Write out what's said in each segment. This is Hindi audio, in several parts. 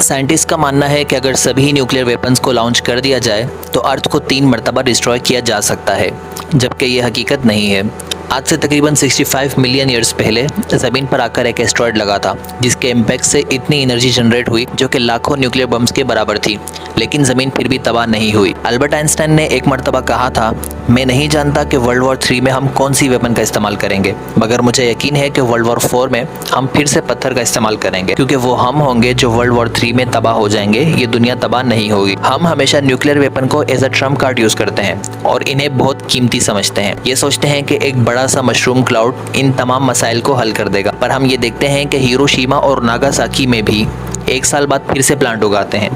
साइंटिस्ट का मानना है कि अगर सभी न्यूक्लियर वेपन्स को लॉन्च कर दिया जाए तो अर्थ को 3 मरतबा डिस्ट्रॉय किया जा सकता है, जबकि ये हकीकत नहीं है। आज से तकरीबन 65 मिलियन ईयर्स पहले ज़मीन पर आकर एक एस्ट्रॉयड लगा था, जिसके इम्पैक्ट से इतनी एनर्जी जनरेट हुई जो कि लाखों न्यूक्लियर बम्स के बराबर थी, लेकिन ज़मीन फिर भी तबाह नहीं हुई। अल्बर्ट आइंस्टाइन ने एक मरतबा कहा था, मैं नहीं जानता कि वर्ल्ड वॉर 3 में हम कौन सी वेपन का इस्तेमाल करेंगे, मगर मुझे यकीन है कि वर्ल्ड वॉर 4 में हम फिर से पत्थर का इस्तेमाल करेंगे, क्योंकि वो हम होंगे जो वर्ल्ड वॉर 3 में तबाह हो जाएंगे। ये दुनिया तबाह नहीं होगी। हम हमेशा न्यूक्लियर वेपन को as a trump card use करते हैं और इन्हें बहुत कीमती समझते हैं। ये सोचते हैं कि एक बड़ा सा मशरूम क्लाउड इन तमाम मसाइल को हल कर देगा, पर हम ये देखते हैं कि हिरोशिमा और नागासाकी में भी 1 साल बाद फिर से प्लांट उगाते हैं।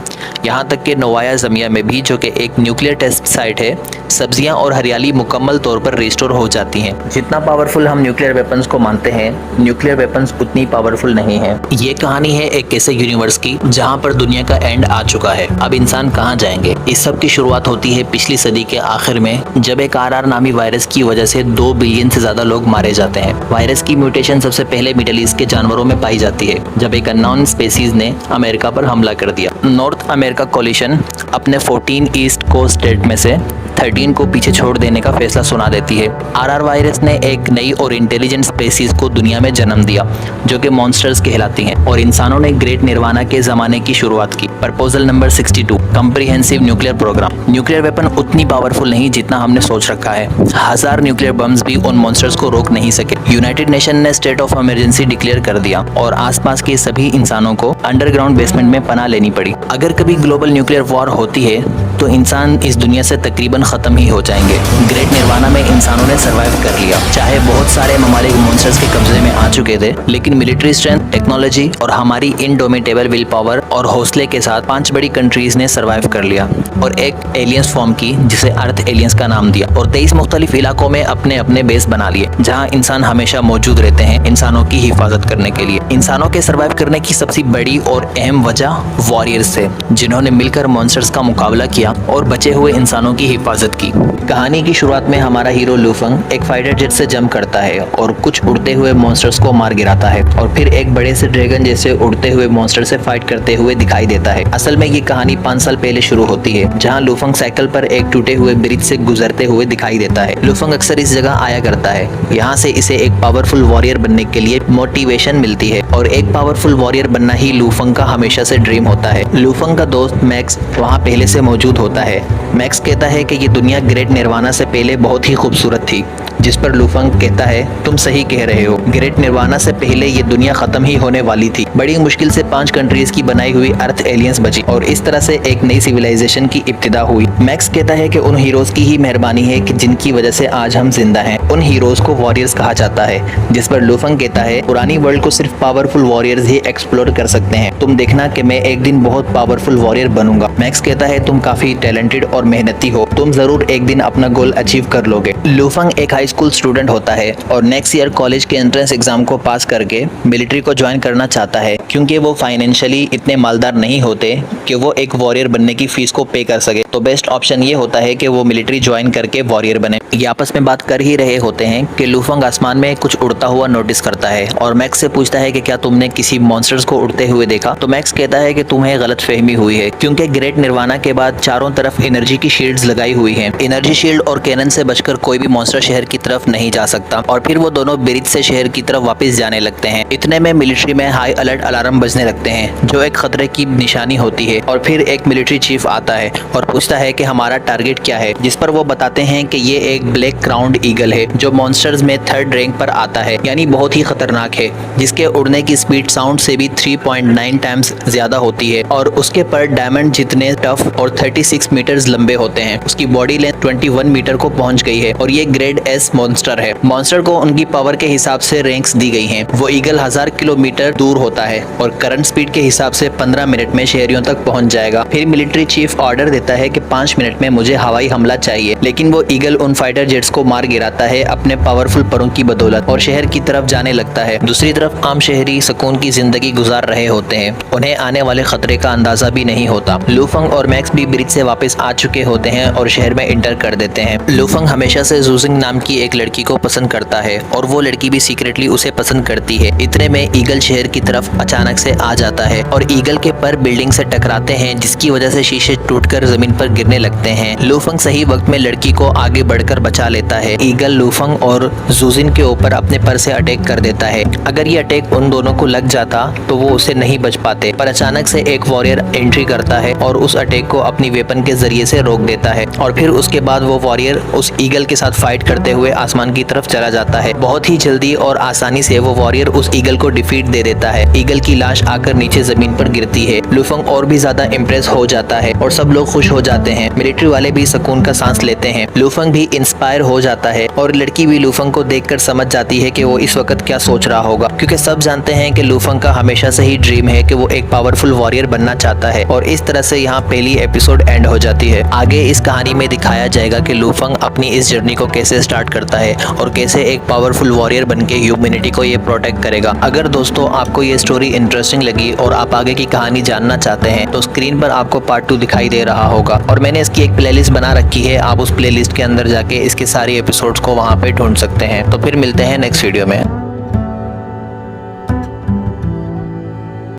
यहाँ तक कि नोवाया ज़मिया में भी, जो कि एक न्यूक्लियर टेस्ट साइट है, सब्जियाँ और हरियाली मुकम्मल तौर पर रिस्टोर हो जाती हैं। जितना पावरफुल हम न्यूक्लियर वेपन्स को मानते हैं, न्यूक्लियर वेपन्स उतनी पावरफुल नहीं है। ये कहानी है एक ऐसे यूनिवर्स की जहाँ पर दुनिया का एंड आ चुका है। अब इंसान कहाँ जाएंगे? इस सब की शुरुआत होती है पिछली सदी के आखिर में, जब एक RR नामी वायरस की वजह से 2 बिलियन से ज़्यादा लोग मारे जाते हैं। वायरस की म्यूटेशन सबसे पहले मिडिल ईस्ट के जानवरों में पाई जाती है, जब एक अननोन स्पेसीज ने अमेरिका पर हमला कर दिया। नॉर्थ अमेरिका कोलिशन अपने 14 ईस्ट कोस्ट स्टेट में से 13 को पीछे छोड़ देने का फैसला सुना देती है। RR वायरस ने एक नई और इंटेलिजेंट स्पेसीज को दुनिया में जन्म दिया, जो कि मॉन्स्टर्स कहलाती हैं, और इंसानों ने ग्रेट निर्वाणा के ज़माने की शुरुआत की। Proposal number 62, comprehensive nuclear program. Nuclear weapon उतनी पावरफुल नहीं जितना हमने सोच रखा है। 1000 न्यूक्लियर बम्स भी उन मॉन्स्टर्स को रोक नहीं सके। यूनाइटेड नेशन ने स्टेट ऑफ इमरजेंसी डिक्लेयर कर दिया और आसपास के सभी इंसानों को अंडरग्राउंड बेसमेंट में पनाह लेनी पड़ी। अगर कभी ग्लोबल न्यूक्लियर वॉर होती है तो इंसान इस दुनिया से तकरीबन ख़त्म ही हो जाएंगे। ग्रेट निर्वाणा में इंसानों ने सर्वाइव कर लिया। चाहे बहुत सारे ममालिक मॉन्स्टर्स के कब्जे में आ चुके थे, लेकिन मिलिट्री स्ट्रेंथ, टेक्नोलॉजी और हमारी इनडोमिटेबल विल पावर और हौसले के साथ 5 बड़ी कंट्रीज ने सर्वाइव कर लिया और एक एलियंस फॉर्म की, जिसे अर्थ एलियंस का नाम दिया, और 23 मुख्तलिफ इलाकों में अपने अपने बेस बना लिए, जहाँ इंसान हमेशा मौजूद रहते हैं इंसानों की हिफाजत करने के लिए। इंसानों के सर्वाइव करने की सबसे बड़ी और अहम वजह वॉरियर्स थे, जिन्होंने मिलकर मॉन्स्टर्स का मुकाबला किया और बचे हुए इंसानों की हिफाजत की। कहानी की शुरुआत में हमारा हीरो लूफंग एक फाइटर जेट से जंप करता है और कुछ उड़ते हुए मॉन्स्टर्स को मार गिराता है, और फिर एक बड़े से ड्रैगन जैसे उड़ते हुए मॉन्स्टर से फाइट करते हुए दिखाई देता है। असल में ये कहानी 5 साल पहले शुरू होती है, जहाँ लूफंग साइकिल पर एक टूटे हुए ब्रिज से गुजरते हुए दिखाई देता है। लूफंग अक्सर इस जगह आया करता है। यहाँ से इसे एक पावरफुल वॉरियर बनने के लिए मोटिवेशन मिलती है, और एक पावरफुल वॉरियर बनना ही लूफंग का हमेशा से ड्रीम होता है। लूफंग का दोस्त मैक्स वहाँ पहले से मौजूद होता है। मैक्स कहता है कि ये दुनिया ग्रेट निर्वाणा से पहले बहुत ही खूबसूरत थी, जिस पर लूफंग कहता है, तुम सही कह रहे हो, ग्रेट निर्वाणा से पहले ये दुनिया खत्म ही होने वाली थी। बड़ी मुश्किल से 5 कंट्रीज की बनाई हुई अर्थ एलियंस बची और इस तरह से एक नई सिविलाइजेशन की इब्तिदा हुई। मैक्स कहता है कि उन हीरोज की ही मेहरबानी है कि जिनकी वजह से आज हम जिंदा हैं। उन हीरोज को वॉरियर्स कहा जाता है, जिस पर लूफंग कहता है, पुरानी वर्ल्ड को सिर्फ पावरफुल वॉरियर्स ही एक्सप्लोर कर सकते हैं। तुम देखना कि मैं एक दिन बहुत पावरफुल वॉरियर बनूंगा। मैक्स कहता है, तुम काफी टैलेंटेड और मेहनती हो, तुम जरूर एक दिन अपना गोल अचीव कर लोगे। लूफंग एक हाई स्कूल स्टूडेंट होता है और नेक्स्ट ईयर कॉलेज के एंट्रेंस एग्जाम को पास करके मिलिट्री को ज्वाइन करना चाहता है, क्योंकि वो फाइनेंशियली इतने मालदार नहीं होते कि वो एक वॉरियर बनने की फीस को पे कर सके। तो बेस्ट ऑप्शन ये होता है कि वो मिलिट्री ज्वाइन करके वॉरियर बने। ये आपस में बात कर ही रहे होते हैं कि लूफंग आसमान में कुछ उड़ता हुआ नोटिस करता है और मैक्स से पूछता है कि क्या तुमने किसी मॉन्स्टर्स को उड़ते हुए देखा? तो मैक्स कहता है कि तुम्हें गलतफहमी हुई है, क्योंकि ग्रेट निर्वाणा के बाद चारों तरफ एनर्जी की शील्ड्स लगाई हुई हैं। एनर्जी शील्ड और कैनन से बचकर कोई भी मॉन्स्टर शहर की तरफ नहीं जा सकता, और फिर वो दोनों ब्रिज से शहर की तरफ वापस जाने लगते हैं। इतने में मिलिट्री में हाई अलर्ट अलार्म बजने लगते हैं, जो एक खतरे की निशानी होती है, और फिर एक मिलिट्री चीफ आता है और पूछता है कि हमारा टारगेट क्या है, जिस पर वो बताते हैं कि ये एक ब्लैक क्राउन्ड ईगल है, जो मॉन्स्टर्स में 3rd रैंक पर आता है, यानी बहुत ही खतरनाक है, जिसके उड़ने की स्पीड साउंड से भी 3.9 टाइम्स ज्यादा होती है, और उसके पर डायमंड जितने टफ और 36 मीटर्स लंबे होते हैं। उसकी बॉडी लेंथ 21 मीटर को पहुंच गई है, और ये ग्रेड एस मॉन्स्टर है। मॉन्स्टर को उनकी पावर के हिसाब से रैंक्स दी गई हैं। वो ईगल 1000 किलोमीटर दूर होता है और करंट स्पीड के हिसाब से 15 मिनट में शहरियों तक पहुंच जाएगा। फिर मिलिट्री चीफ ऑर्डर देता है कि 5 मिनट में मुझे हवाई हमला चाहिए, लेकिन वो ईगल उन फाइटर जेट्स को मार गिराता है अपने पावरफुल परों की बदौलत, और शहर की तरफ जाने लगता है। दूसरी तरफ आम शहरी सुकून की जिंदगी गुजार रहे होते हैं, उन्हें आने वाले खतरे का अंदाजा भी नहीं होता। लूफंग और मैक्स भी ब्रिज से वापस आ चुके होते हैं और शहर में इंटर कर देते हैं। लूफंग हमेशा से जूजिंग नाम की की एक लड़की को पसंद करता है और वो लड़की भी सीक्रेटली उसे पसंद करती है। इतने में ईगल शहर की तरफ अचानक से आ जाता है और ईगल के पर बिल्डिंग से टकराते हैं, जिसकी वजह से शीशे टूटकर जमीन पर गिरने लगते हैं। लूफंग सही वक्त में लड़की को आगे बढ़कर बचा लेता है। ईगल लूफंग और जूजिन के ऊपर अपने पर से अटैक कर देता है। अगर ये अटैक उन दोनों को लग जाता तो वो उससे नहीं बच पाते, पर अचानक से एक वॉरियर एंट्री करता है और उस अटैक को अपनी वेपन के जरिए से रोक देता है और फिर उसके बाद वो वॉरियर उस ईगल के साथ फाइट करते हुए आसमान की तरफ चला जाता है। बहुत ही जल्दी और आसानी से वो वॉरियर उस ईगल को डिफीट दे देता है। ईगल की लाश आकर नीचे जमीन पर गिरती है। लूफंग और भी ज्यादा इम्प्रेस हो जाता है और सब लोग खुश हो जाते हैं। मिलिट्री वाले भी सुकून का सांस लेते हैं। लूफंग भी इंस्पायर हो जाता है और लड़की भी लूफंग को देखकर समझ जाती है कि वो इस वक्त क्या सोच रहा होगा, क्योंकि सब जानते हैं कि लूफंग का हमेशा से ही ड्रीम है कि वो एक पावरफुल वॉरियर बनना चाहता है। और इस तरह से यहाँ पहली एपिसोड एंड हो जाती है। आगे इस कहानी में दिखाया जाएगा कि लूफंग अपनी इस जर्नी को कैसे स्टार्ट करता है और कैसे एक पावरफुल वॉरियर बनके ह्यूमैनिटी को ये प्रोटेक्ट करेगा। अगर दोस्तों आपको ये स्टोरी इंटरेस्टिंग लगी और आप आगे की कहानी जानना चाहते हैं तो स्क्रीन पर आपको पार्ट 2 दिखाई दे रहा होगा और मैंने इसकी एक प्लेलिस्ट बना रखी है। आप उस प्लेलिस्ट के अंदर जाके इसके सारे एपिसोड्स को वहाँ पे ढूंढ सकते हैं। तो फिर मिलते हैं नेक्स्ट वीडियो में।